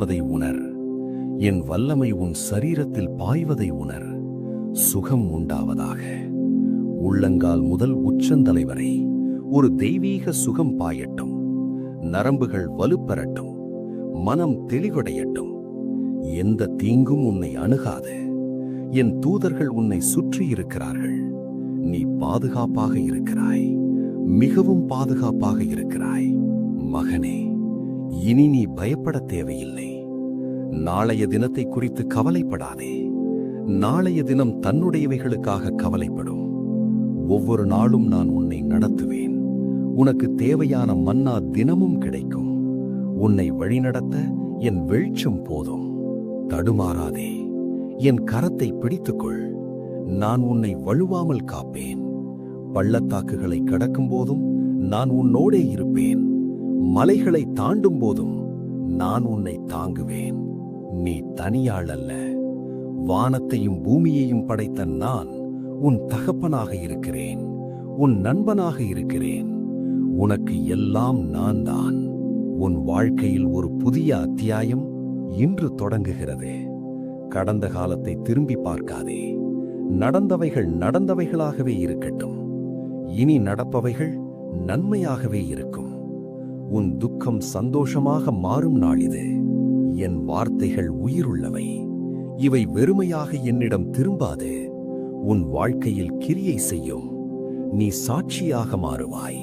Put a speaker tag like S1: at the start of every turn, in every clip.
S1: இருப்பதை உணர். என் வல்லமை உன் சரீரத்தில் பாய்வதை உணர். சுகம் உண்டாவதாக. உள்ளங்கால் முதல் உச்சந்தலை வரை ஒரு தெய்வீக சுகம் பாயட்டும். நரம்புகள் வலுப்பெறட்டும். மனம் தெளிவடையட்டும். எந்த தீங்கும் உன்னை அணுகாது. என் தூதர்கள் உன்னை சுற்றி இருக்கிறார்கள். நீ பாதுகாப்பாக இருக்கிறாய். மிகவும் பாதுகாப்பாக இருக்கிறாய். மகனே, இனி நீ பயப்பட தேவையில்லை. நாளைய தினத்தை குறித்து கவலைப்படாதே. நாளைய தினம் தன்னுடையவைகளுக்காக கவலைப்படும். ஒவ்வொரு நாளும் நான் உன்னை நடத்துவேன். உனக்கு தேவையான மன்னா தினமும் கிடைக்கும். உன்னை வழிநடத்த என் வெளிச்சம் போதும். தடுமாறாதே. என் கரத்தை பிடித்துக்கொள். நான் உன்னை வழுவாமல் காப்பேன். பள்ளத்தாக்குகளை கடக்கும் போதும் நான் உன்னோடே இருப்பேன். மலைகளை தாண்டும் போதும் நான் உன்னை தாங்குவேன். நீ தனியாள் அல்ல. வானத்தையும் பூமியையும் படைத்த நான் உன் தகப்பனாக இருக்கிறேன். உன் நண்பனாக இருக்கிறேன். உனக்கு எல்லாம் நான் தான். உன் வாழ்க்கையில் ஒரு புதிய அத்தியாயம் இன்று தொடங்குகிறது. கடந்த காலத்தை திரும்பி பார்க்காதே. நடந்தவைகள் நடந்தவைகளாகவே இருக்கட்டும். இனி நடப்பவைகள் நன்மையாகவே இருக்கும். உன் துக்கம் சந்தோஷமாக மாறும் நாள் இது. என் வார்த்தைகள் உயிருள்ளவை. இவை வெறுமையாக என்னிடம் திரும்பாது. உன் வாழ்க்கையில் கிரியை செய்யும். நீ சாட்சியாக மாறுவாய்.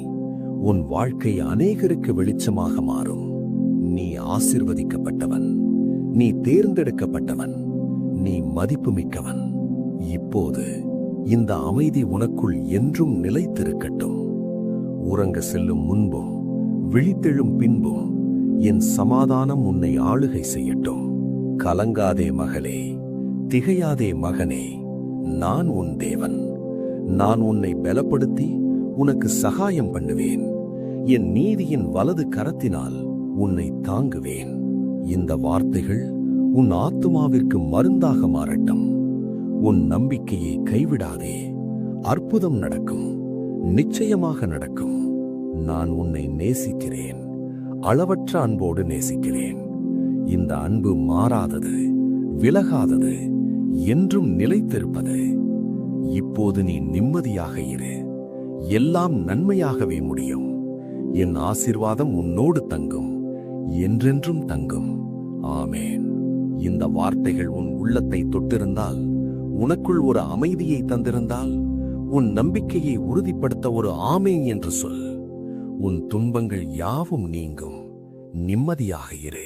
S1: உன் வாழ்க்கை அநேகருக்கு வெளிச்சமாக மாறும். நீ ஆசீர்வதிக்கப்பட்டவன். நீ தேர்ந்தெடுக்கப்பட்டவன். நீ மதிப்புமிக்கவன். இப்போது இந்த அமைதி உனக்குள் என்றும் நிலைத்திருக்கட்டும். உறங்க செல்லும் முன்பும் விழித்தெழும் பின்பும் என் சமாதானம் உன்னை ஆளுகை செய்யட்டும். கலங்காதே மகளே, திகையாதே மகனே. நான் உன் தேவன். நான் உன்னை பலப்படுத்தி உனக்கு சகாயம் பண்ணுவேன். என் நீதியின் வலது கரத்தினால் உன்னை தாங்குவேன். இந்த வார்த்தைகள் உன் ஆத்துமாவிற்கு மருந்தாக மாறட்டும். உன் நம்பிக்கையை கைவிடாதே. அற்புதம் நடக்கும். நிச்சயமாக நடக்கும். நான் உன்னை நேசிக்கிறேன். அளவற்ற அன்போடு நேசிக்கிறேன். இந்த அன்பு மாறாதது, விலகாதது, என்றும் நிலைத்திருப்பது. இப்போது நீ நிம்மதியாக இரு. எல்லாம் நன்மையாகவே முடியும். என் ஆசீர்வாதம் உன்னோடு தங்கும். என்றென்றும் தங்கும். ஆமேன். இந்த வார்த்தைகள் உன் உள்ளத்தை தொட்டிருந்தால், உனக்குள் ஒரு அமைதியை தந்திருந்தால், உன் நம்பிக்கையை உறுதிப்படுத்த ஒரு ஆமேன் என்று சொல். உன் துன்பங்கள் யாவும் நீங்கும். நிம்மதியாக இரு.